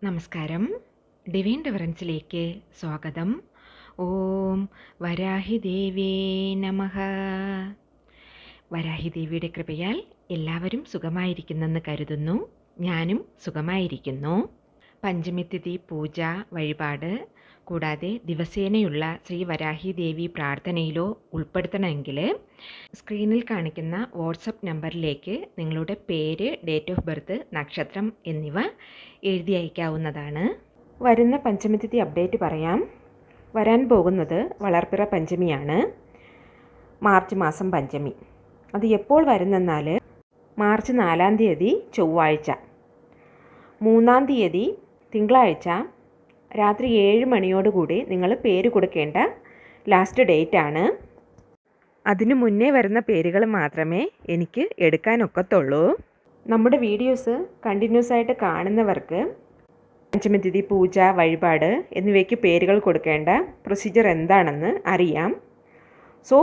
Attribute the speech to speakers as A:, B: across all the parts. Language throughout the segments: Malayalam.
A: നമസ്കാരം. ഡിവൈൻ ഡിഫറൻസിലേക്ക് സ്വാഗതം. ഓം വരാഹിദേവേ നമഃ. വരാഹിദേവിയുടെ കൃപയാൽ എല്ലാവരും സുഖമായിരിക്കുന്നെന്ന് കരുതുന്നു. ഞാനും സുഖമായിരിക്കുന്നു. പഞ്ചമിതിഥി പൂജ വഴിപാട് കൂടാതെ ദിവസേനയുള്ള ശ്രീ വരാഹിദേവി പ്രാർത്ഥനയിലോ ഉൾപ്പെടുത്തണമെങ്കിൽ സ്ക്രീനിൽ കാണിക്കുന്ന വാട്സപ്പ് നമ്പറിലേക്ക് നിങ്ങളുടെ പേര്, ഡേറ്റ് ഓഫ് ബർത്ത്, നക്ഷത്രം എന്നിവ എഴുതി അയക്കാവുന്നതാണ്. വരുന്ന പഞ്ചമിതിഥി അപ്ഡേറ്റ് പറയാം. വരാൻ പോകുന്നത് വളർപ്പിറ പഞ്ചമിയാണ്. മാർച്ച് മാസം പഞ്ചമി. അത് എപ്പോൾ വരുന്നെന്നാൽ മാർച്ച് 4-ാം തീയതി ചൊവ്വാഴ്ച, 3-ാം തീയതി തിങ്കളാഴ്ച രാത്രി 7 മണിയോടുകൂടി നിങ്ങൾ പേര് കൊടുക്കേണ്ട ലാസ്റ്റ് ഡേറ്റാണ്. അതിനു മുന്നേ വരുന്ന പേരുകൾ മാത്രമേ എനിക്ക് എടുക്കാനൊക്കത്തുള്ളൂ. നമ്മുടെ വീഡിയോസ് കണ്ടിന്യൂസ് ആയിട്ട് കാണുന്നവർക്ക് പഞ്ചമിതിഥി പൂജ വഴിപാട് എന്നിവയ്ക്ക് പേരുകൾ കൊടുക്കേണ്ട പ്രൊസീജിയർ എന്താണെന്ന് അറിയാം. സോ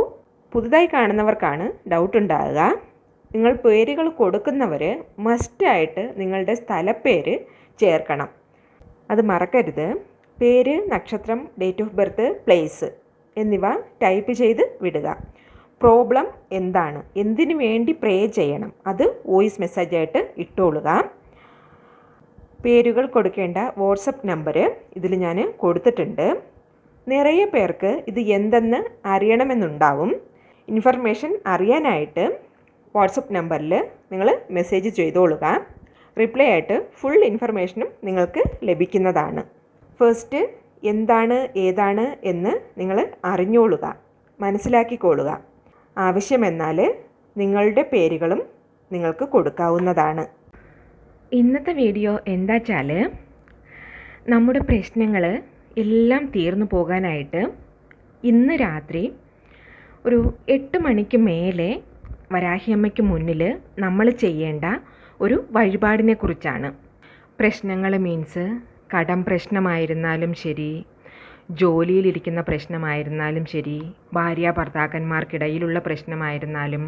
A: പുതുതായി കാണുന്നവർക്കാണ് ഡൗട്ട് ഉണ്ടാകുക. നിങ്ങൾ പേരുകൾ കൊടുക്കുന്നവർ മസ്റ്റായിട്ട് നിങ്ങളുടെ സ്ഥലപ്പേര് ചേർക്കണം. അത് മറക്കരുത്. പേര്, നക്ഷത്രം, ഡേറ്റ് ഓഫ് ബർത്ത്, പ്ലേസ് എന്നിവ ടൈപ്പ് ചെയ്ത് വിടുക. പ്രോബ്ലം എന്താണ്, എന്തിനു വേണ്ടി പ്രേ ചെയ്യണം, അത് വോയിസ് മെസ്സേജായിട്ട് ഇട്ടോളുക. പേരുകൾ കൊടുക്കേണ്ട വാട്സപ്പ് നമ്പർ ഇതിൽ ഞാൻ കൊടുത്തിട്ടുണ്ട്. നിറയെ പേർക്ക് ഇത് എന്തെന്ന് അറിയണമെന്നുണ്ടാവും. ഇൻഫർമേഷൻ അറിയാനായിട്ട് വാട്സപ്പ് നമ്പറിൽ നിങ്ങൾ മെസ്സേജ് ചെയ്തോളുക. റിപ്ലൈ ആയിട്ട് ഫുൾ ഇൻഫർമേഷനും നിങ്ങൾക്ക് ലഭിക്കുന്നതാണ്. ഫസ്റ്റ് എന്താണ് ഏതാണ് എന്ന് നിങ്ങൾ അറിഞ്ഞോളുക, മനസ്സിലാക്കിക്കൊള്ളുക. ആവശ്യമെന്നാൽ നിങ്ങളുടെ പേരുകളും നിങ്ങൾക്ക് കൊടുക്കാവുന്നതാണ്. ഇന്നത്തെ വീഡിയോ എന്താ വെച്ചാൽ, നമ്മുടെ പ്രശ്നങ്ങൾ എല്ലാം തീർന്നു പോകാനായിട്ട് ഇന്ന് രാത്രി ഒരു 8 മണിക്ക് മേലെ വരാഹിയമ്മയ്ക്ക് മുന്നിൽ നമ്മൾ ചെയ്യേണ്ട ഒരു വഴിപാടിനെ കുറിച്ചാണ്. പ്രശ്നങ്ങൾ മീൻസ് കടം പ്രശ്നമായിരുന്നാലും ശരി, ജോലിയിലിരിക്കുന്ന പ്രശ്നമായിരുന്നാലും ശരി, ഭാര്യ ഭർത്താക്കന്മാർക്കിടയിലുള്ള പ്രശ്നമായിരുന്നാലും,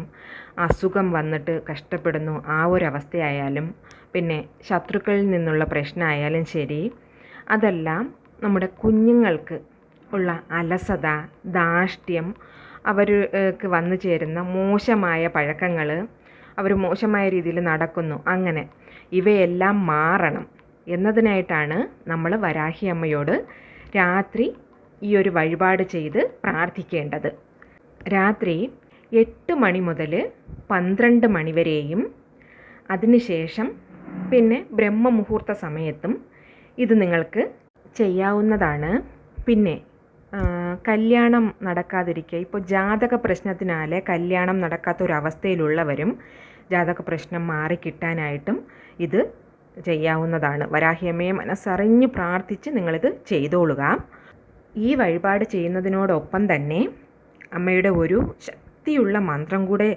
A: അസുഖം വന്നിട്ട് കഷ്ടപ്പെടുന്നു ആ ഒരവസ്ഥയായാലും, പിന്നെ ശത്രുക്കളിൽ നിന്നുള്ള പ്രശ്നമായാലും ശരി, അതെല്ലാം നമ്മുടെ കുഞ്ഞുങ്ങൾക്ക് ഉള്ള അലസത, ധാർഷ്ട്യം, അവർക്ക് വന്നു ചേരുന്ന മോശമായ പഴക്കങ്ങൾ, അവർ മോശമായ രീതിയിൽ നടക്കുന്നു, അങ്ങനെ ഇവയെല്ലാം മാറണം എന്നതിനായിട്ടാണ് നമ്മൾ വരാഹി അമ്മയോട് രാത്രി ഈ ഒരു വഴിപാട് ചെയ്ത് പ്രാർത്ഥിക്കേണ്ടത്. രാത്രി 8 മണി മുതൽ 12 മണി വരെയും അതിനുശേഷം പിന്നെ ബ്രഹ്മമുഹൂർത്ത സമയത്തും ഇത് നിങ്ങൾക്ക് ചെയ്യാവുന്നതാണ്. പിന്നെ കല്യാണം നടക്കാതിരിക്കുക, ഇപ്പോൾ ജാതക പ്രശ്നത്തിനാൽ കല്യാണം നടക്കാത്തൊരവസ്ഥയിലുള്ളവരും ജാതക പ്രശ്നം മാറിക്കിട്ടാനായിട്ടും ഇത് ചെയ്യാവുന്നതാണ്. വരാഹിയമ്മയെ മനസ്സറിഞ്ഞ് പ്രാർത്ഥിച്ച് നിങ്ങളിത് ചെയ്തോളുക. ഈ വഴിപാട് ചെയ്യുന്നതിനോടൊപ്പം തന്നെ അമ്മയുടെ ഒരു ശക്തിയുള്ള മന്ത്രം കൂടെ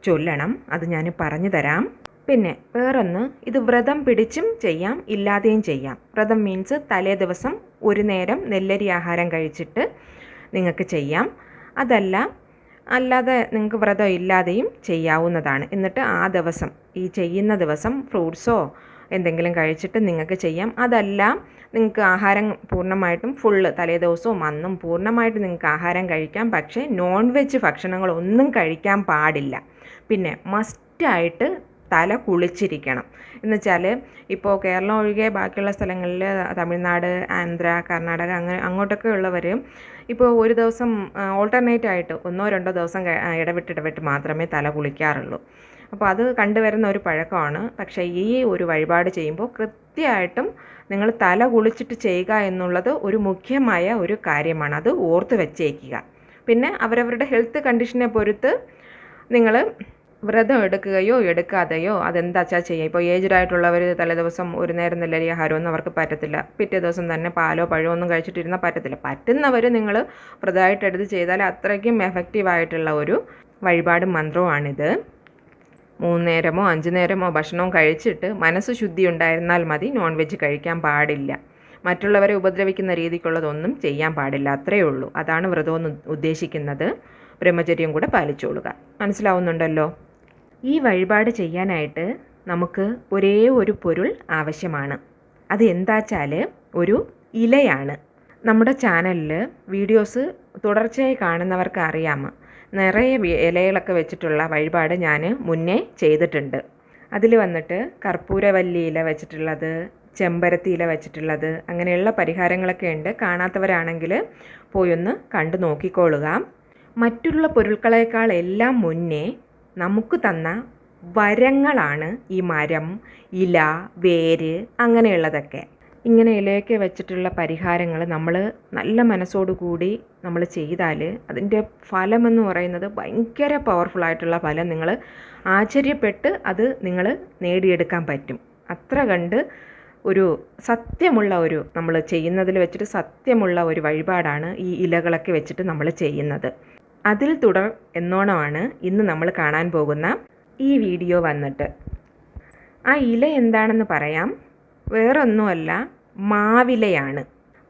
A: ചൊല്ലണം. അത് ഞാൻ പറഞ്ഞു തരാം. പിന്നെ വേറൊന്ന്, ഇത് വ്രതം പിടിച്ചും ചെയ്യാം, ഇല്ലാതെയും ചെയ്യാം. വ്രതം മീൻസ് തലേ ദിവസം ഒരു നേരം നെല്ലരി ആഹാരം കഴിച്ചിട്ട് നിങ്ങൾക്ക് ചെയ്യാം. അല്ലാതെ നിങ്ങൾക്ക് വ്രതം ഇല്ലാതെയും ചെയ്യാവുന്നതാണ്. എന്നിട്ട് ആ ദിവസം, ഈ ചെയ്യുന്ന ദിവസം ഫ്രൂട്ട്സോ എന്തെങ്കിലും കഴിച്ചിട്ട് നിങ്ങൾക്ക് ചെയ്യാം. അതല്ല നിങ്ങൾക്ക് ആഹാരം പൂർണ്ണമായിട്ടും തലേ ദിവസവും അന്നും പൂർണ്ണമായിട്ട് നിങ്ങൾക്ക് ആഹാരം കഴിക്കാം. പക്ഷേ നോൺ വെജ് ഭക്ഷണങ്ങളൊന്നും കഴിക്കാൻ പാടില്ല. പിന്നെ മസ്റ്റായിട്ട് തല കുളിച്ചിരിക്കണം. എന്നുവെച്ചാൽ ഇപ്പോൾ കേരളം ഒഴികെ ബാക്കിയുള്ള സ്ഥലങ്ങളിൽ, തമിഴ്നാട്, ആന്ധ്ര, കർണാടക, അങ്ങനെ അങ്ങോട്ടൊക്കെ ഉള്ളവർ ഇപ്പോൾ ഒരു ദിവസം ഓൾട്ടർനേറ്റ് ആയിട്ട് 1-2 ദിവസം ഇടവിട്ട് മാത്രമേ തല കുളിക്കാറുള്ളൂ. അപ്പോൾ അത് കണ്ടുവരുന്ന ഒരു പഴക്കമാണ്. പക്ഷേ ഈ ഒരു വഴിപാട് ചെയ്യുമ്പോൾ കൃത്യമായിട്ടും നിങ്ങൾ തല കുളിച്ചിട്ട് ചെയ്യുക എന്നുള്ളത് ഒരു മുഖ്യമായ ഒരു കാര്യമാണ്. അത് ഓർത്ത് വെച്ചേക്കുക. പിന്നെ അവരവരുടെ ഹെൽത്ത് കണ്ടീഷനെ പൊറുത്ത് നിങ്ങൾ വ്രതം എടുക്കുകയോ എടുക്കാതെയോ അതെന്താ വെച്ചാൽ ചെയ്യുക. ഇപ്പോൾ ഏജ്ഡ് ആയിട്ടുള്ളവർ തലേദിവസം ഒരു നേരം നെല്ലരി ആഹാരമൊന്നും അവർക്ക് പറ്റത്തില്ല. പിറ്റേ ദിവസം തന്നെ പാലോ പഴമോ ഒന്നും കഴിച്ചിട്ടിരുന്നാൽ പറ്റത്തില്ല. പറ്റുന്നവർ നിങ്ങൾ വ്രതമായിട്ട് എടുത്ത് ചെയ്താൽ അത്രയ്ക്കും എഫക്റ്റീവായിട്ടുള്ള ഒരു വഴിപാടും മന്ത്രവുമാണിത്. 3 നേരമോ 5 നേരമോ ഭക്ഷണവും കഴിച്ചിട്ട് മനസ്സ് ശുദ്ധി ഉണ്ടായിരുന്നാൽ മതി. നോൺ വെജ് കഴിക്കാൻ പാടില്ല. മറ്റുള്ളവരെ ഉപദ്രവിക്കുന്ന രീതിക്കുള്ളതൊന്നും ചെയ്യാൻ പാടില്ല. അത്രയേ ഉള്ളൂ. അതാണ് വ്രതമെന്ന് ഉദ്ദേശിക്കുന്നത്. ബ്രഹ്മചര്യം കൂടെ പാലിച്ചോളുക. മനസ്സിലാവുന്നുണ്ടല്ലോ? ഈ വഴിപാട് ചെയ്യാനായിട്ട് നമുക്ക് ഒരേ ഒരു പൊരുൾ ആവശ്യമാണ്. അത് എന്താച്ചാൽ ഒരു ഇലയാണ്. നമ്മുടെ ചാനലിൽ വീഡിയോസ് തുടർച്ചയായി കാണുന്നവർക്ക് അറിയാം, നിറയെ ഇലകളൊക്കെ വെച്ചിട്ടുള്ള വഴിപാട് ഞാൻ മുന്നേ ചെയ്തിട്ടുണ്ട്. അതിൽ വന്നിട്ട് കർപ്പൂരവല്ലി ഇല വെച്ചിട്ടുള്ളത്, ചെമ്പരത്തി ഇല വെച്ചിട്ടുള്ളത്, അങ്ങനെയുള്ള പരിഹാരങ്ങളൊക്കെ ഉണ്ട്. കാണാത്തവരാണെങ്കിൽ പോയി ഒന്ന് കണ്ടു നോക്കിക്കോളുക. മറ്റുള്ള പൊരുൾക്കളേക്കാൾ എല്ലാം മുന്നേ നമുക്ക് തന്ന വരങ്ങളാണ് ഈ മരം, ഇല, വേര് അങ്ങനെയുള്ളതൊക്കെ. ഇങ്ങനെ ഇലയൊക്കെ വെച്ചിട്ടുള്ള പരിഹാരങ്ങൾ നമ്മൾ നല്ല മനസ്സോടുകൂടി നമ്മൾ ചെയ്താൽ അതിൻ്റെ ഫലമെന്ന് പറയുന്നത് ഭയങ്കര പവർഫുള്ളായിട്ടുള്ള ഫലം. നിങ്ങൾ ആശ്ചര്യപ്പെട്ട് അത് നിങ്ങൾ നേടിയെടുക്കാൻ പറ്റും. അത്ര കണ്ട് ഒരു സത്യമുള്ള ഒരു നമ്മൾ ചെയ്യുന്നതിൽ വെച്ചിട്ട് സത്യമുള്ള ഒരു വഴിപാടാണ് ഈ ഇലകളൊക്കെ വെച്ചിട്ട് നമ്മൾ ചെയ്യുന്നത്. അതിൽ തുടർ എന്നോണമാണ് ഇന്ന് നമ്മൾ കാണാൻ പോകുന്ന ഈ വീഡിയോ വന്നിട്ട്. ആ ഇല എന്താണെന്ന് പറയാം. വേറൊന്നുമല്ല, മാവിലയാണ്.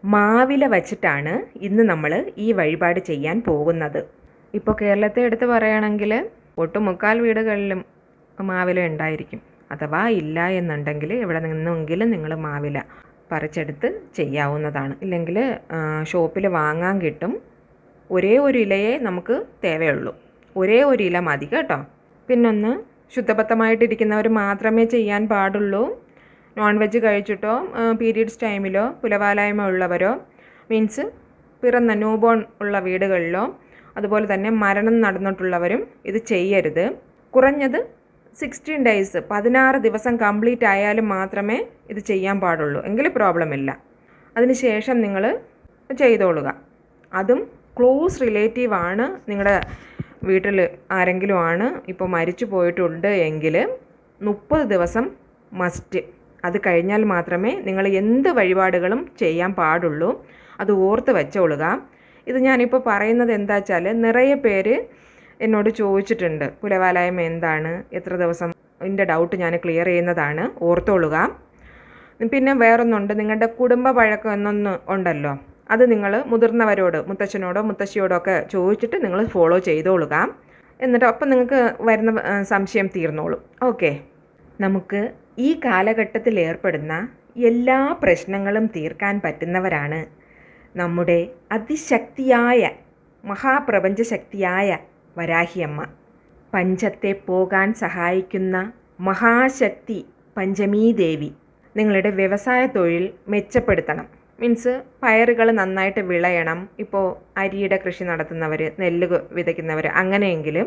A: മാവില വച്ചിട്ടാണ് ഇന്ന് നമ്മൾ ഈ വഴിപാട് ചെയ്യാൻ പോകുന്നത്. ഇപ്പോൾ കേരളത്തെ എടുത്ത് പറയുകയാണെങ്കിൽ ഒട്ടുമുക്കാൽ വീടുകളിലും മാവില ഉണ്ടായിരിക്കും. അഥവാ ഇല്ല എന്നുണ്ടെങ്കിൽ ഇവിടെ നിന്നെങ്കിലും നിങ്ങൾ മാവില പറിച്ചെടുത്ത് ചെയ്യാവുന്നതാണ്. ഇല്ലെങ്കിൽ ഷോപ്പിൽ വാങ്ങാൻ കിട്ടും. ഒരേ ഒരു ഇലയെ നമുക്ക് തേവയുള്ളൂ. ഒരേ ഒരു ഇല മതി കേട്ടോ. പിന്നൊന്ന്, ശുദ്ധബദ്ധമായിട്ടിരിക്കുന്നവർ മാത്രമേ ചെയ്യാൻ പാടുള്ളൂ. നോൺ വെജ് കഴിച്ചിട്ടോ പീരീഡ്സ് ടൈമിലോ കുലവാലായ്മ ഉള്ളവരോ, മീൻസ് പിറന്ന ന്യൂബോൺ ഉള്ള വീടുകളിലോ അതുപോലെ തന്നെ മരണം നടന്നിട്ടുള്ളവരും ഇത് ചെയ്യരുത്. കുറഞ്ഞത് 16 ഡേയ്സ് 16 ദിവസം കംപ്ലീറ്റ് ആയാലും മാത്രമേ ഇത് ചെയ്യാൻ പാടുള്ളൂ. എങ്കിൽ പ്രോബ്ലം ഇല്ല. അതിനുശേഷം നിങ്ങൾ ചെയ്തോളുക. അതും ക്ലോസ് റിലേറ്റീവ് ആണ്, നിങ്ങളുടെ വീട്ടിൽ ആരെങ്കിലും ആണ് ഇപ്പോൾ മരിച്ചു പോയിട്ടുണ്ട് എങ്കിൽ 30 ദിവസം മസ്റ്റ്. അത് കഴിഞ്ഞാൽ മാത്രമേ നിങ്ങൾ എന്ത് വഴിപാടുകളും ചെയ്യാൻ പാടുള്ളൂ. അത് ഓർത്ത് വെച്ചോളുക. ഇത് ഞാനിപ്പോൾ പറയുന്നത് എന്താ വെച്ചാൽ, നിറയെ പേര് എന്നോട് ചോദിച്ചിട്ടുണ്ട് കുലവാലായ്മ എന്താണ്, എത്ര ദിവസം, ഇതിൻ്റെ ഡൗട്ട് ഞാൻ ക്ലിയർ ചെയ്യുന്നതാണ്, ഓർത്തോളുക. പിന്നെ വേറൊന്നുണ്ട്, നിങ്ങളുടെ കുടുംബ പഴക്കം എന്നൊന്ന് ഉണ്ടല്ലോ, അത് നിങ്ങൾ മുതിർന്നവരോട്, മുത്തച്ഛനോടോ മുത്തശ്ശിയോടോ ഒക്കെ ചോദിച്ചിട്ട് നിങ്ങൾ ഫോളോ ചെയ്തോളുക. എന്നിട്ട് അപ്പം നിങ്ങൾക്ക് വരുന്ന സംശയം തീർന്നോളും. ഓക്കെ. നമുക്ക് ഈ കാലഘട്ടത്തിൽ ഏർപ്പെടുന്ന എല്ലാ പ്രശ്നങ്ങളും തീർക്കാൻ പറ്റുന്നവരാണ് നമ്മുടെ അതിശക്തിയായ മഹാപ്രപഞ്ചശക്തിയായ വരാഹിയമ്മ. പഞ്ചത്തെ പോകാൻ സഹായിക്കുന്ന മഹാശക്തി പഞ്ചമീ ദേവി. നിങ്ങളുടെ വ്യവസായ തൊഴിൽ മെച്ചപ്പെടുത്തണം, മീൻസ് പയറുകൾ നന്നായിട്ട് വിളയണം. ഇപ്പോൾ അരിയുടെ കൃഷി നടത്തുന്നവർ, നെല്ല് വിതയ്ക്കുന്നവർ, അങ്ങനെയെങ്കിൽ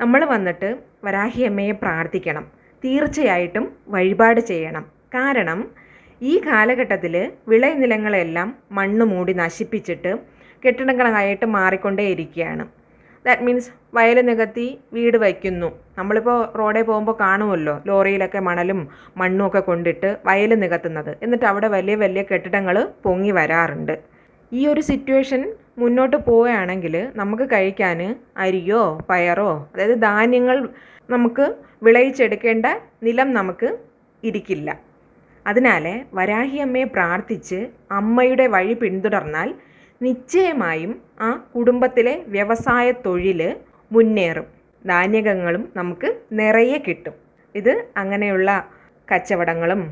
A: നമ്മൾ വന്നിട്ട് വരാഹിയമ്മയെ പ്രാർത്ഥിക്കണം. തീർച്ചയായിട്ടും വഴിപാട് ചെയ്യണം. കാരണം ഈ കാലഘട്ടത്തിൽ വിളനിലങ്ങളെല്ലാം മണ്ണ് മൂടി നശിപ്പിച്ചിട്ട് കെട്ടിടങ്ങളായിട്ട് മാറിക്കൊണ്ടേയിരിക്കുകയാണ്. ദാറ്റ് മീൻസ് വയൽ നികത്തി വീട് വയ്ക്കുന്നു. നമ്മളിപ്പോൾ റോഡിൽ പോകുമ്പോൾ കാണുമല്ലോ, ലോറിയിലൊക്കെ മണലും മണ്ണും ഒക്കെ കൊണ്ടിട്ട് വയൽ നികത്തുന്നത്. എന്നിട്ട് അവിടെ വലിയ വലിയ കെട്ടിടങ്ങൾ പൊങ്ങി വരാറുണ്ട്. ഈ ഒരു സിറ്റുവേഷൻ മുന്നോട്ട് പോവുകയാണെങ്കിൽ നമുക്ക് കഴിക്കാൻ അരിയോ പയറോ, അതായത് ധാന്യങ്ങൾ നമുക്ക് വിളയിച്ചെടുക്കേണ്ട നിലം നമുക്ക് ഇരിക്കില്ല. അതിനാൽ വരാഹിയമ്മയെ പ്രാർത്ഥിച്ച് അമ്മയുടെ വഴി പിന്തുടർന്നാൽ നിശ്ചയമായും ആ കുടുംബത്തിലെ വ്യവസായ തൊഴിൽ മുന്നേറും. ധാന്യങ്ങളും നമുക്ക് നിറയെ കിട്ടും. ഇത് അങ്ങനെയുള്ള കച്ചവടങ്ങളും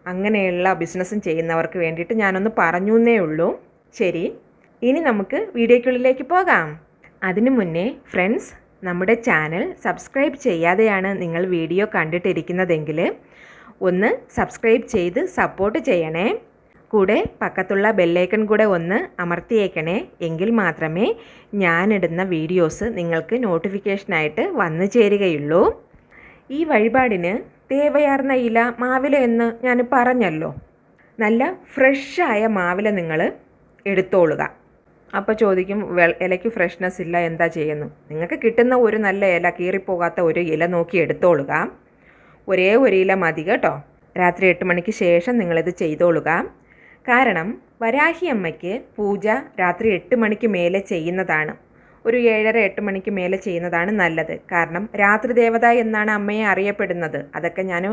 A: അങ്ങനെയുള്ള ബിസിനസ്സും ചെയ്യുന്നവർക്ക് വേണ്ടിയിട്ട് ഞാനൊന്ന് പറഞ്ഞു എന്നേ ഉള്ളൂ. ശരി, ഇനി നമുക്ക് വീഡിയോയ്ക്കുള്ളിലേക്ക് പോകാം. അതിനു മുന്നേ ഫ്രണ്ട്സ്, നമ്മുടെ ചാനൽ സബ്സ്ക്രൈബ് ചെയ്യാതെയാണ് നിങ്ങൾ വീഡിയോ കണ്ടിട്ടിരിക്കുന്നതെങ്കിൽ ഒന്ന് സബ്സ്ക്രൈബ് ചെയ്ത് സപ്പോർട്ട് ചെയ്യണേ. കൂടെ പക്കത്തുള്ള ബെല്ലൈക്കൺ കൂടെ ഒന്ന് അമർത്തിയേക്കണേ. എങ്കിൽ മാത്രമേ ഞാനിടുന്ന വീഡിയോസ് നിങ്ങൾക്ക് നോട്ടിഫിക്കേഷനായിട്ട് വന്നു ചേരുകയുള്ളൂ. ഈ വഴിപാടിന് തേവയാർന്ന ഇല മാവില എന്ന് ഞാൻ പറഞ്ഞല്ലോ. നല്ല ഫ്രഷായ മാവില നിങ്ങൾ എടുത്തോളുക. അപ്പോൾ ചോദിക്കും, ഇലയ്ക്ക് ഫ്രഷ്നെസ് ഇല്ല, എന്താ ചെയ്യുന്നു? നിങ്ങൾക്ക് കിട്ടുന്ന ഒരു നല്ല ഇല, കീറിപ്പോകാത്ത ഒരു ഇല നോക്കി എടുത്തോളുക. ഒരേ ഒരു ഇല മതി കേട്ടോ. രാത്രി 8 മണിക്ക് ശേഷം നിങ്ങളിത് ചെയ്തോളുക. കാരണം വരാഹി അമ്മയ്ക്ക് പൂജ രാത്രി 8 മണിക്ക് മേലെ ചെയ്യുന്നതാണ്. ഒരു 7:30-8 മണിക്ക് മേലെ ചെയ്യുന്നതാണ് നല്ലത്. കാരണം രാത്രി ദേവത എന്നാണ് അമ്മയെ അറിയപ്പെടുന്നത്. അതൊക്കെ ഞാൻ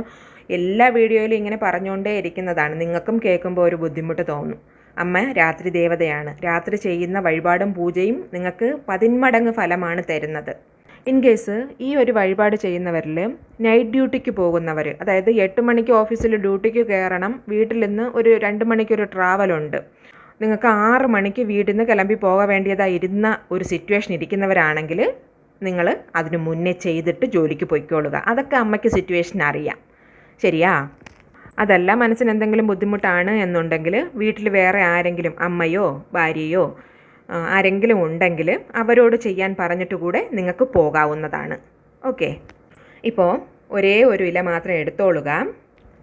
A: എല്ലാ വീഡിയോയിലും ഇങ്ങനെ പറഞ്ഞുകൊണ്ടേ ഇരിക്കുന്നതാണ്. നിങ്ങൾക്കും കേൾക്കുമ്പോൾ ഒരു ബുദ്ധിമുട്ട് തോന്നും. അമ്മ രാത്രി ദേവതയാണ്. രാത്രി ചെയ്യുന്ന വഴിപാടും പൂജയും നിങ്ങൾക്ക് 10 മടങ്ങ് ഫലമാണ് തരുന്നത്. ഇൻ കേസ് ഈ ഒരു വഴിപാട് ചെയ്യുന്നവരിൽ നൈറ്റ് ഡ്യൂട്ടിക്ക് പോകുന്നവർ, അതായത് 8 മണിക്ക് ഓഫീസിൽ ഡ്യൂട്ടിക്ക് കയറണം, വീട്ടിൽ നിന്ന് ഒരു 2 മണിക്കൊരു ട്രാവലുണ്ട്, നിങ്ങൾക്ക് 6 മണിക്ക് വീട്ടിൽ നിന്ന് കിളമ്പി പോകാൻ വേണ്ടിയതായിരുന്ന ഒരു സിറ്റുവേഷൻ ഇരിക്കുന്നവരാണെങ്കിൽ നിങ്ങൾ അതിന് മുന്നേ ചെയ്തിട്ട് ജോലിക്ക് പൊയ്ക്കോളുക. അതൊക്കെ അമ്മയ്ക്ക് സിറ്റുവേഷൻ അറിയാം, ശരിയാ? അതല്ല മനസ്സിന് എന്തെങ്കിലും ബുദ്ധിമുട്ടാണ് എന്നുണ്ടെങ്കിൽ വീട്ടിൽ വേറെ ആരെങ്കിലും അമ്മയോ ഭാര്യയോ ആരെങ്കിലും ഉണ്ടെങ്കിൽ അവരോട് ചെയ്യാൻ പറഞ്ഞിട്ട് കൂടെ നിങ്ങൾക്ക് പോകാവുന്നതാണ്. ഓക്കെ, ഇപ്പോൾ ഒരേ ഒരു ഇല മാത്രം എടുത്തോളുക,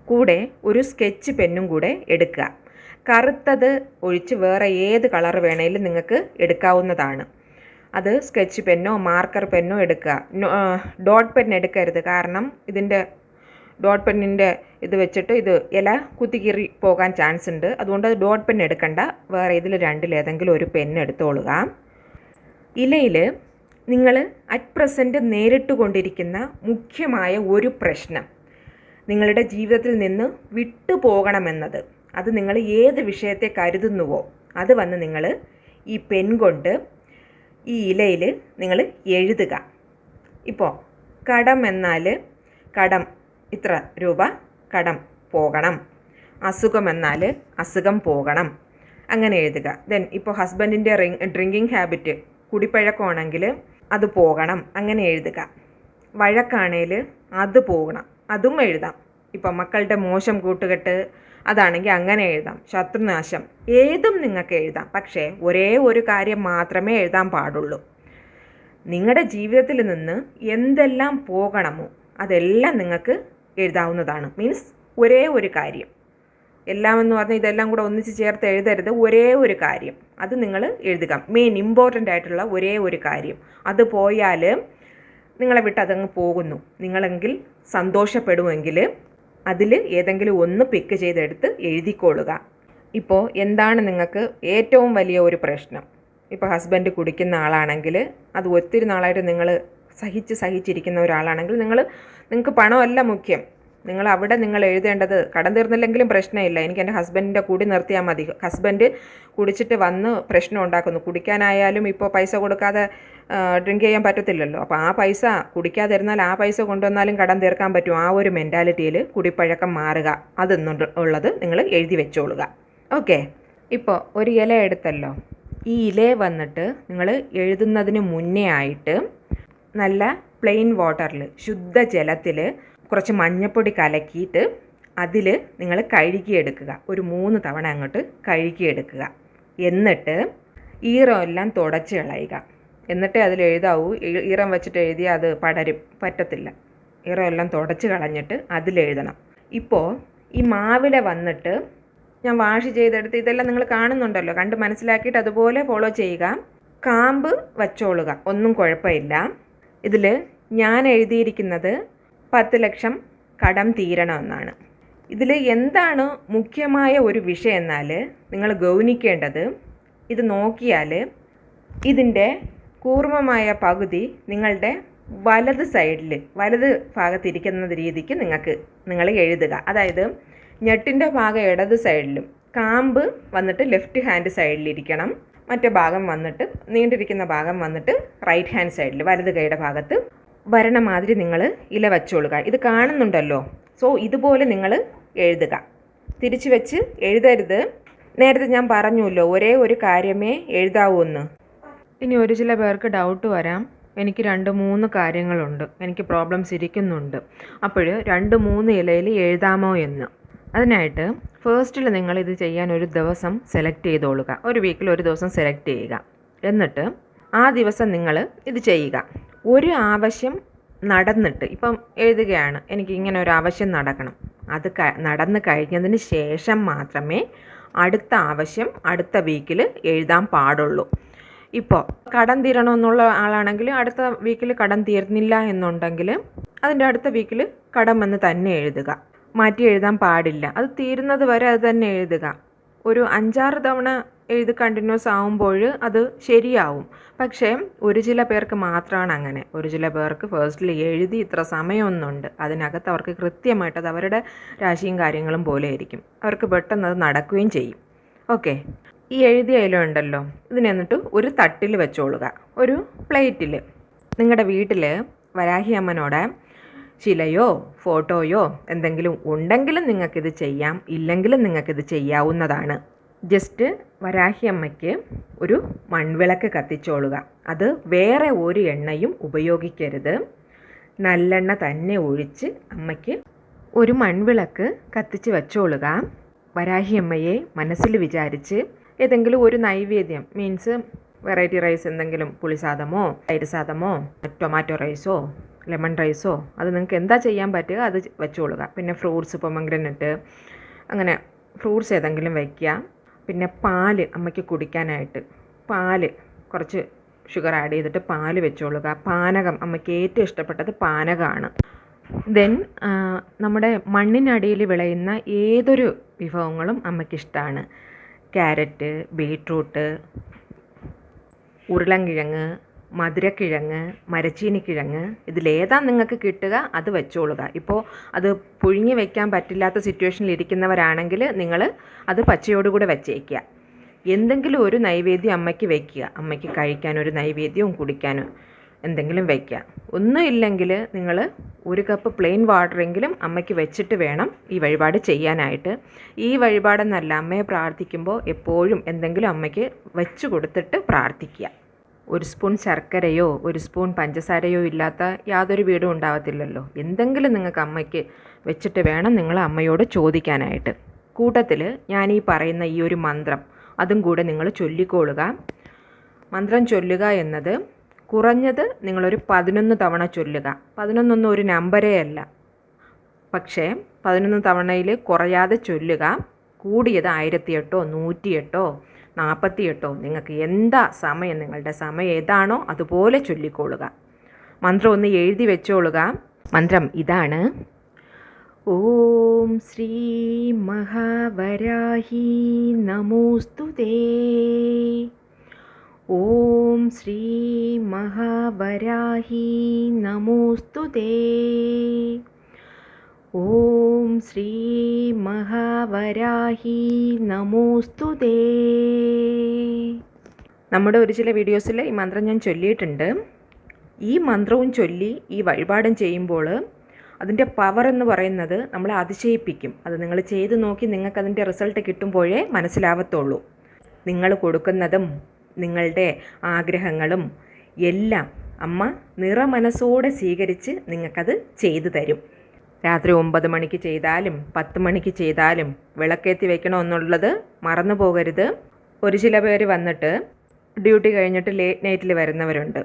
A: കൂടെ ഒരു സ്കെച്ച് പെന്നും കൂടെ എടുക്കുക. കറുത്തത് ഒഴിച്ച് വേറെ ഏത് കളർ വേണേലും നിങ്ങൾക്ക് എടുക്കാവുന്നതാണ്. അത് സ്കെച്ച് പെന്നോ മാർക്കർ പെന്നോ എടുക്കുക. ഡോട്ട് പെൻ എടുക്കരുത്, കാരണം ഇതിൻ്റെ ഡോട്ട് പെന്നിൻ്റെ ഇത് വെച്ചിട്ട് ഇത് ഇല കുത്തിക്കീറി പോകാൻ ചാൻസ് ഉണ്ട്. അതുകൊണ്ട് ഡോട്ട് പെൻ എടുക്കണ്ട, വേറെ ഇതിൽ രണ്ടിലേതെങ്കിലും ഒരു പെൻ എടുത്തോളുക. ഇലയിൽ നിങ്ങൾ അറ്റ് പ്രസൻറ്റ് നേരിട്ട് കൊണ്ടിരിക്കുന്ന മുഖ്യമായ ഒരു പ്രശ്നം നിങ്ങളുടെ ജീവിതത്തിൽ നിന്ന് വിട്ടു പോകണമെന്നത്, അത് നിങ്ങൾ ഏത് വിഷയത്തെ കരുതുന്നുവോ അത് വന്ന് നിങ്ങൾ ഈ പെൻ കൊണ്ട് ഈ ഇലയിൽ നിങ്ങൾ എഴുതുക. ഇപ്പോൾ കടം എന്നാൽ കടം ഇത്ര രൂപ കടം പോകണം, അസുഖം എന്നാൽ അസുഖം പോകണം, അങ്ങനെ എഴുതുക. ദെൻ ഇപ്പോൾ ഹസ്ബൻഡിൻ്റെ ഡ്രിങ്കിങ് ഹാബിറ്റ്, കുടിപ്പഴക്കമാണെങ്കിൽ അത് പോകണം, അങ്ങനെ എഴുതുക. വഴക്കാണേൽ അത് പോകണം, അതും എഴുതാം. ഇപ്പോൾ മക്കളുടെ മോശം കൂട്ടുകെട്ട് അതാണെങ്കിൽ അങ്ങനെ എഴുതാം. ശത്രുനാശം ഏതും നിങ്ങൾക്ക് എഴുതാം. പക്ഷേ ഒരേ ഒരു കാര്യം മാത്രമേ എഴുതാൻ പാടുള്ളൂ. നിങ്ങളുടെ ജീവിതത്തിൽ നിന്ന് എന്തെല്ലാം പോകണമോ അതെല്ലാം നിങ്ങൾക്ക് എഴുതാവുന്നതാണ്. മീൻസ് ഒരേ ഒരു കാര്യം, എല്ലാം എന്ന് പറഞ്ഞാൽ ഇതെല്ലാം കൂടെ ഒന്നിച്ച് ചേർത്ത് എഴുതരുത്. ഒരേ ഒരു കാര്യം അത് നിങ്ങൾ എഴുതുക. മെയിൻ ഇമ്പോർട്ടൻ്റ് ആയിട്ടുള്ള ഒരേ ഒരു കാര്യം, അത് പോയാൽ നിങ്ങളെ വിട്ട് അതങ്ങ് പോകുന്നു. നിങ്ങളെങ്കിൽ സന്തോഷപ്പെടുമെങ്കിൽ അതിൽ ഏതെങ്കിലും ഒന്ന് പിക്ക് ചെയ്തെടുത്ത് എഴുതിക്കൊള്ളുക. ഇപ്പോൾ എന്താണ് നിങ്ങൾക്ക് ഏറ്റവും വലിയ ഒരു പ്രശ്നം? ഇപ്പോൾ ഹസ്ബൻഡ് കുടിക്കുന്ന ആളാണെങ്കിൽ, അത് ഒത്തിരി നാളായിട്ട് നിങ്ങൾ സഹിച്ചിരിക്കുന്ന ഒരാളാണെങ്കിൽ നിങ്ങൾക്ക് പണമല്ല മുഖ്യം. നിങ്ങൾ എഴുതേണ്ടത്, കടം തീർന്നില്ലെങ്കിലും പ്രശ്നമില്ല, എനിക്ക് എൻ്റെ ഹസ്ബൻഡിൻ്റെ കൂടി നിർത്തിയാൽ മതി. ഹസ്ബൻഡ് കുടിച്ചിട്ട് വന്ന് പ്രശ്നം ഉണ്ടാക്കുന്നു. കുടിക്കാനായാലും ഇപ്പോൾ പൈസ കൊടുക്കാതെ ഡ്രിങ്ക് ചെയ്യാൻ പറ്റത്തില്ലല്ലോ. അപ്പോൾ ആ പൈസ കുടിക്കാതിരുന്നാൽ ആ പൈസ കൊണ്ടുവന്നാലും കടം തീർക്കാൻ പറ്റും. ആ ഒരു മെൻറ്റാലിറ്റിയിൽ കുടിപ്പഴക്കം മാറുക, അതെന്നുള്ളത് നിങ്ങൾ എഴുതി വെച്ചോളുക. ഓക്കെ, ഇപ്പോൾ ഒരു ഇല എടുത്തല്ലോ. ഈ ഇല വന്നിട്ട് നിങ്ങൾ എഴുതുന്നതിന് മുന്നേ ആയിട്ട് നല്ല പ്ലെയിൻ വാട്ടറിൽ, ശുദ്ധജലത്തിൽ കുറച്ച് മഞ്ഞൾപ്പൊടി കലക്കിയിട്ട് അതിൽ നിങ്ങൾ കഴുകിയെടുക്കുക. ഒരു 3 തവണ അങ്ങോട്ട് കഴുകിയെടുക്കുക. എന്നിട്ട് ഈറമെല്ലാം തുടച്ച് കളയുക. എന്നിട്ട് അതിൽ എഴുതാവൂ. ഈറം വെച്ചിട്ട് എഴുതിയാൽ അത് പറ്റത്തില്ല. ഈറമെല്ലാം തുടച്ച് കളഞ്ഞിട്ട് അതിലെഴുതണം. ഇപ്പോൾ ഈ മാവില വന്നിട്ട് ഞാൻ വാഷ് ചെയ്തെടുത്ത് ഇതെല്ലാം നിങ്ങൾ കാണുന്നുണ്ടല്ലോ, കണ്ട് മനസ്സിലാക്കിയിട്ട് അതുപോലെ ഫോളോ ചെയ്യുക. കാമ്പ് വച്ചോളുക, ഒന്നും കുഴപ്പമില്ല. ഇതിൽ ഞാൻ എഴുതിയിരിക്കുന്നത് 10 ലക്ഷം കടം തീരണമെന്നാണ്. ഇതിൽ എന്താണ് മുഖ്യമായ ഒരു വിഷയം എന്നാൽ നിങ്ങൾ ഗൗനിക്കേണ്ടത്, ഇത് നോക്കിയാൽ ഇതിൻ്റെ കൂർമ്മമായ പകുതി നിങ്ങളുടെ വലത് സൈഡിൽ, വലത് ഭാഗത്തിരിക്കുന്ന രീതിക്ക് നിങ്ങൾ എഴുതുക. അതായത് ഞെട്ടിൻ്റെ ഭാഗം ഇടത് സൈഡിലും കാമ്പ് വന്നിട്ട് ലെഫ്റ്റ് ഹാൻഡ് സൈഡിലിരിക്കണം. മറ്റേ ഭാഗം വന്നിട്ട്, നീണ്ടിരിക്കുന്ന ഭാഗം വന്നിട്ട് റൈറ്റ് ഹാൻഡ് സൈഡിൽ, വലത് കൈയുടെ ഭാഗത്ത് വരണ മാതിരി നിങ്ങൾ ഇല വച്ചോളുക. ഇത് കാണുന്നുണ്ടല്ലോ. സോ ഇതുപോലെ നിങ്ങൾ എഴുതുക. തിരിച്ചു വെച്ച് എഴുതരുത്. നേരത്തെ ഞാൻ പറഞ്ഞുല്ലോ, ഒരേ ഒരു കാര്യമേ എഴുതാവൂന്ന്. ഇനി ഒരു ചില പേർക്ക് ഡൗട്ട് വരാം, എനിക്ക് 2-3 കാര്യങ്ങളുണ്ട്, എനിക്ക് പ്രോബ്ലംസ് ഇരിക്കുന്നുണ്ട്, അപ്പോൾ 2-3 ഇലയിൽ എഴുതാമോ എന്ന്. അതിനായിട്ട് ഫേസ്റ്റിൽ നിങ്ങളിത് ചെയ്യാൻ ഒരു ദിവസം സെലക്ട് ചെയ്തോളുക. ഒരു വീക്കിൽ ഒരു ദിവസം സെലക്ട് ചെയ്യുക. എന്നിട്ട് ആ ദിവസം നിങ്ങൾ ഇത് ചെയ്യുക. ഒരു ആവശ്യം നടന്നിട്ട്, ഇപ്പം എഴുതുകയാണ്, എനിക്ക് ഇങ്ങനെ ഒരു ആവശ്യം നടക്കണം, അത് നടന്നു കഴിഞ്ഞതിന് ശേഷം മാത്രമേ അടുത്ത ആവശ്യം അടുത്ത വീക്കിൽ എഴുതാൻ പാടുള്ളൂ. ഇപ്പോൾ കടം തീരണമെന്നുള്ള ആളാണെങ്കിൽ അടുത്ത വീക്കിൽ കടം തീർന്നില്ല എന്നുണ്ടെങ്കിൽ അതിൻ്റെ അടുത്ത വീക്കിൽ കടം എന്ന് തന്നെ എഴുതുക. മാറ്റി എഴുതാൻ പാടില്ല. അത് തീരുന്നത് വരെ അത് തന്നെ എഴുതുക. ഒരു 5-6 തവണ എഴുതി കണ്ടിന്യൂസ് ആവുമ്പോൾ അത് ശരിയാവും. പക്ഷേ ഒരു ചില പേർക്ക് മാത്രമാണ് അങ്ങനെ. ഒരു ചില പേർക്ക് ഫേസ്റ്റിൽ എഴുതി ഇത്ര സമയമൊന്നുണ്ട്, അതിനകത്ത് അവർക്ക് കൃത്യമായിട്ട് അത് അവരുടെ രാശിയും കാര്യങ്ങളും പോലെ ആയിരിക്കും, അവർക്ക് പെട്ടെന്ന് അത് നടക്കുകയും ചെയ്യും. ഓക്കെ, ഈ എഴുതിയ ഇല ഉണ്ടല്ലോ, ഇതിനെ എന്നിട്ട് ഒരു തട്ടിൽ വെച്ചോളുക, ഒരു പ്ലേറ്റിൽ. നിങ്ങളുടെ വീട്ടിൽ വരാഹി അമ്മനോട് ശിലയോ ഫോട്ടോയോ എന്തെങ്കിലും ഉണ്ടെങ്കിലും നിങ്ങൾക്കിത് ചെയ്യാം, ഇല്ലെങ്കിലും നിങ്ങൾക്കിത് ചെയ്യാവുന്നതാണ്. ജസ്റ്റ് വരാഹി അമ്മയ്ക്ക് ഒരു മൺവിളക്ക് കത്തിച്ചോളുക. അത് വേറെ ഒരു എണ്ണയും ഉപയോഗിക്കരുത്. നല്ലെണ്ണ തന്നെ ഒഴിച്ച് അമ്മയ്ക്ക് ഒരു മൺവിളക്ക് കത്തിച്ച് വെച്ചോളുക. വരാഹി അമ്മയെ മനസ്സിൽ വിചാരിച്ച് ഏതെങ്കിലും ഒരു നൈവേദ്യം, മീൻസ് വെറൈറ്റി റൈസ്, എന്തെങ്കിലും പുളിസാദമോ തൈര് സാദമോ ടൊമാറ്റോ റൈസോ ലെമൺ റൈസോ, അത് നിങ്ങൾക്ക് എന്താ ചെയ്യാൻ പറ്റുക അത് വെച്ചോളുക. പിന്നെ ഫ്രൂട്ട്സ്, പൊമഗ്രനറ്റ്, അങ്ങനെ ഫ്രൂട്ട്സ് ഏതെങ്കിലും വയ്ക്കുക. പിന്നെ പാല് അമ്മയ്ക്ക് കുടിക്കാനായിട്ട് പാല് കുറച്ച് ഷുഗർ ആഡ് ചെയ്തിട്ട് പാല് വെച്ചോളുക. പാനകം അമ്മയ്ക്ക് ഏറ്റവും ഇഷ്ടപ്പെട്ടത് പാനകമാണ്. ദെൻ നമ്മുടെ മണ്ണിനടിയിൽ വിളയുന്ന ഏതൊരു വിഭവങ്ങളും അമ്മയ്ക്കിഷ്ടമാണ്. ക്യാരറ്റ്, ബീട്രൂട്ട്, ഉരുളൻകിഴങ്ങ്, മധുരക്കിഴങ്ങ്, മരച്ചീനിക്കിഴങ്ങ്, ഇതിലേതാ നിങ്ങൾക്ക് കിട്ടുക അത് വെച്ചോളുക. ഇപ്പോൾ അത് പുഴുങ്ങി വയ്ക്കാൻ പറ്റില്ലാത്ത സിറ്റുവേഷനിൽ ഇരിക്കുന്നവരാണെങ്കിൽ നിങ്ങൾ അത് പച്ചയോടുകൂടെ വെച്ചേക്കുക. എന്തെങ്കിലും ഒരു നൈവേദ്യം അമ്മയ്ക്ക് വയ്ക്കുക. അമ്മയ്ക്ക് കഴിക്കാനൊരു നൈവേദ്യവും കുടിക്കാനും എന്തെങ്കിലും വയ്ക്കുക. ഒന്നും ഇല്ലെങ്കിൽ നിങ്ങൾ ഒരു കപ്പ് പ്ലെയിൻ വാട്ടറെങ്കിലും അമ്മയ്ക്ക് വെച്ചിട്ട് വേണം ഈ വഴിപാട് ചെയ്യാനായിട്ട്. ഈ വഴിപാടെന്നല്ല, അമ്മയെ പ്രാർത്ഥിക്കുമ്പോൾ എപ്പോഴും എന്തെങ്കിലും അമ്മയ്ക്ക് വെച്ച് കൊടുത്തിട്ട് പ്രാർത്ഥിക്കുക. ഒരു സ്പൂൺ ശർക്കരയോ ഒരു സ്പൂൺ പഞ്ചസാരയോ ഇല്ലാത്ത യാതൊരു വീടും ഉണ്ടാവത്തില്ലല്ലോ. എന്തെങ്കിലും നിങ്ങൾക്ക് അമ്മയ്ക്ക് വെച്ചിട്ട് വേണം നിങ്ങൾ അമ്മയോട് ചോദിക്കാനായിട്ട്. കൂട്ടത്തിൽ ഞാൻ ഈ പറയുന്ന ഈ ഒരു മന്ത്രം അതും കൂടെ നിങ്ങൾ ചൊല്ലിക്കോളുക. മന്ത്രം ചൊല്ലുക എന്നത് കുറഞ്ഞത് നിങ്ങളൊരു 11 തവണ ചൊല്ലുക. 11 ഒരു നമ്പരേ അല്ല, പക്ഷേ 11 തവണയിൽ കുറയാതെ ചൊല്ലുക. കൂടിയത് 1008, 108, 48, നിങ്ങൾക്ക് എന്താ സമയം, നിങ്ങളുടെ സമയം ഏതാണോ അതുപോലെ ചൊല്ലിക്കോളുക. മന്ത്രം ഒന്ന് എഴുതി വെച്ചോളുക. മന്ത്രം ഇതാണ്: ഓം ശ്രീ മഹാവരാഹി നമോസ്തുതേ. ഓം ശ്രീ മഹാവരാഹി നമോസ്തുതേ. ഓം ശ്രീ മഹാവരാഹി നമോസ്തുതേ. നമ്മുടെ ഒരു ചില വീഡിയോസിൽ ഈ മന്ത്രം ഞാൻ ചൊല്ലിയിട്ടുണ്ട്. ഈ മന്ത്രവും ചൊല്ലി ഈ വഴിപാടും ചെയ്യുമ്പോൾ അതിൻ്റെ പവർ എന്ന് പറയുന്നത് നമ്മളെ അതിശയിപ്പിക്കും. അത് നിങ്ങൾ ചെയ്ത് നോക്കി നിങ്ങൾക്കതിൻ്റെ റിസൾട്ട് കിട്ടുമ്പോഴേ മനസ്സിലാവത്തുള്ളൂ. നിങ്ങൾ കൊടുക്കുന്നതും നിങ്ങളുടെ ആഗ്രഹങ്ങളും എല്ലാം അമ്മ നിറമനസ്സോടെ സ്വീകരിച്ച് നിങ്ങൾക്കത് ചെയ്തു തരും. രാത്രി 9 മണിക്ക് ചെയ്താലും 10 മണിക്ക് ചെയ്താലും വിളക്കേത്തി വെക്കണമെന്നുള്ളത് മറന്നു പോകരുത്. ഒരു ചില പേര് വന്നിട്ട് ഡ്യൂട്ടി കഴിഞ്ഞിട്ട് ലേറ്റ് നൈറ്റിൽ വരുന്നവരുണ്ട്.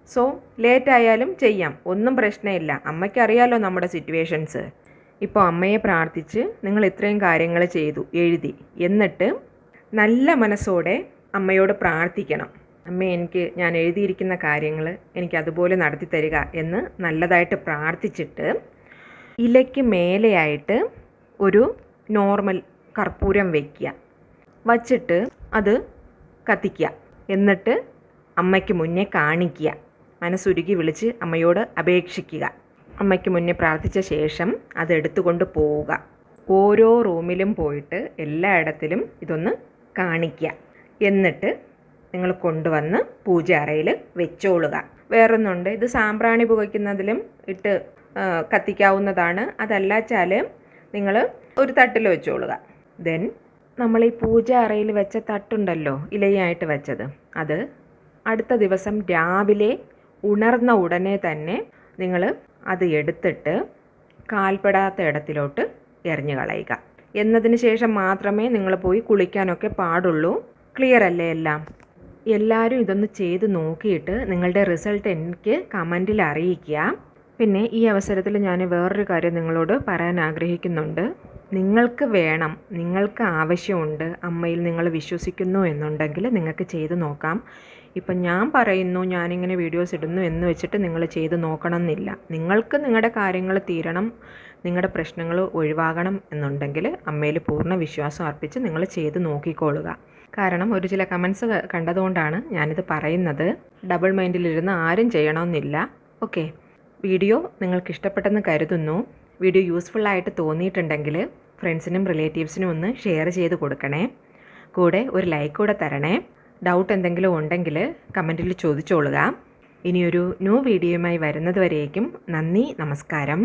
A: സോ ലേറ്റായാലും ചെയ്യാം, ഒന്നും പ്രശ്നമില്ല. അമ്മയ്ക്കറിയാലോ നമ്മുടെ സിറ്റുവേഷൻസ്. ഇപ്പോൾ അമ്മയെ പ്രാർത്ഥിച്ച് നിങ്ങൾ ഇത്രയും കാര്യങ്ങൾ ചെയ്തു എഴുതി, എന്നിട്ട് നല്ല മനസ്സോടെ അമ്മയോട് പ്രാർത്ഥിക്കണം. അമ്മേ, ഞാൻ എഴുതിയിരിക്കുന്ന കാര്യങ്ങൾ എനിക്ക് അതുപോലെ നടത്തി തരിക എന്ന് നല്ലതായിട്ട് പ്രാർത്ഥിച്ചിട്ട് ഇലയ്ക്ക് മേലെയായിട്ട് ഒരു നോർമൽ കർപ്പൂരം വയ്ക്കുക. വച്ചിട്ട് അത് കത്തിക്കുക. എന്നിട്ട് അമ്മയ്ക്ക് മുന്നേ കാണിക്കുക. മനസ്സുരുകി വിളിച്ച് അമ്മയോട് അപേക്ഷിക്കുക. അമ്മയ്ക്ക് മുന്നേ പ്രാർത്ഥിച്ച ശേഷം അതെടുത്തുകൊണ്ട് പോവുക. ഓരോ റൂമിലും പോയിട്ട് എല്ലായിടത്തിലും ഇതൊന്ന് കാണിക്കുക. എന്നിട്ട് നിങ്ങൾ കൊണ്ടുവന്ന് പൂജ അറയിൽ വെച്ചോളുക. വേറൊന്നുണ്ട്, ഇത് സാമ്പ്രാണി പുകയ്ക്കുന്നതിലും ഇട്ട് കത്തിക്കാവുന്നതാണ്. അതല്ലാച്ചാൽ നിങ്ങൾ ഒരു തട്ടിൽ വെച്ചോളുക. ദെൻ നമ്മൾ ഈ പൂജ അറയിൽ വെച്ച തട്ടുണ്ടല്ലോ, ഇലയായിട്ട് വെച്ചത്, അത് അടുത്ത ദിവസം രാവിലെ ഉണർന്ന ഉടനെ തന്നെ നിങ്ങൾ അത് എടുത്തിട്ട് കാൽപ്പെടാത്ത ഇടത്തിലോട്ട് എറിഞ്ഞു കളയുക. എന്നതിന് ശേഷം മാത്രമേ നിങ്ങൾ പോയി കുളിക്കാനൊക്കെ പാടുള്ളൂ. ക്ലിയർ അല്ലേ എല്ലാം? എല്ലാവരും ഇതൊന്ന് ചെയ്ത് നോക്കിയിട്ട് നിങ്ങളുടെ റിസൾട്ട് എനിക്ക് കമൻറ്റിൽ അറിയിക്കുക. പിന്നെ ഈ അവസരത്തിൽ ഞാൻ വേറൊരു കാര്യം നിങ്ങളോട് പറയാൻ ആഗ്രഹിക്കുന്നുണ്ട്. നിങ്ങൾക്ക് വേണം, നിങ്ങൾക്ക് ആവശ്യമുണ്ട്, അമ്മയിൽ നിങ്ങൾ വിശ്വസിക്കുന്നു എന്നുണ്ടെങ്കിൽ നിങ്ങൾക്ക് ചെയ്ത് നോക്കാം. ഇപ്പം ഞാൻ പറയുന്നു, ഞാനിങ്ങനെ വീഡിയോസ് ഇടുന്നു എന്ന് വെച്ചിട്ട് നിങ്ങൾ ചെയ്ത് നോക്കണം എന്നില്ല. നിങ്ങൾക്ക് നിങ്ങളുടെ കാര്യങ്ങൾ തീരണം, നിങ്ങളുടെ പ്രശ്നങ്ങൾ ഒഴിവാകണം എന്നുണ്ടെങ്കിൽ അമ്മയിൽ പൂർണ്ണ വിശ്വാസം അർപ്പിച്ച് നിങ്ങൾ ചെയ്ത് നോക്കിക്കോളുക. കാരണം ഒരു ചില കമൻസ് കണ്ടതുകൊണ്ടാണ് ഞാനിത് പറയുന്നത്. ഡബിൾ മൈൻഡിലിരുന്ന് ആരും ചെയ്യണമെന്നില്ല. ഓക്കെ, വീഡിയോ നിങ്ങൾക്ക് ഇഷ്ടപ്പെട്ടെന്ന് കരുതുന്നു. വീഡിയോ യൂസ്ഫുള്ളായിട്ട് തോന്നിയിട്ടുണ്ടെങ്കിൽ ഫ്രണ്ട്സിനും റിലേറ്റീവ്സിനും ഒന്ന് ഷെയർ ചെയ്ത് കൊടുക്കണേ. കൂടെ ഒരു ലൈക്ക് കൂടെ തരണേ. ഡൗട്ട് എന്തെങ്കിലും ഉണ്ടെങ്കിൽ കമൻറ്റിൽ ചോദിച്ചോളുക. ഇനിയൊരു ന്യൂ വീഡിയോയുമായി വരുന്നത് വരേക്കും നന്ദി, നമസ്കാരം.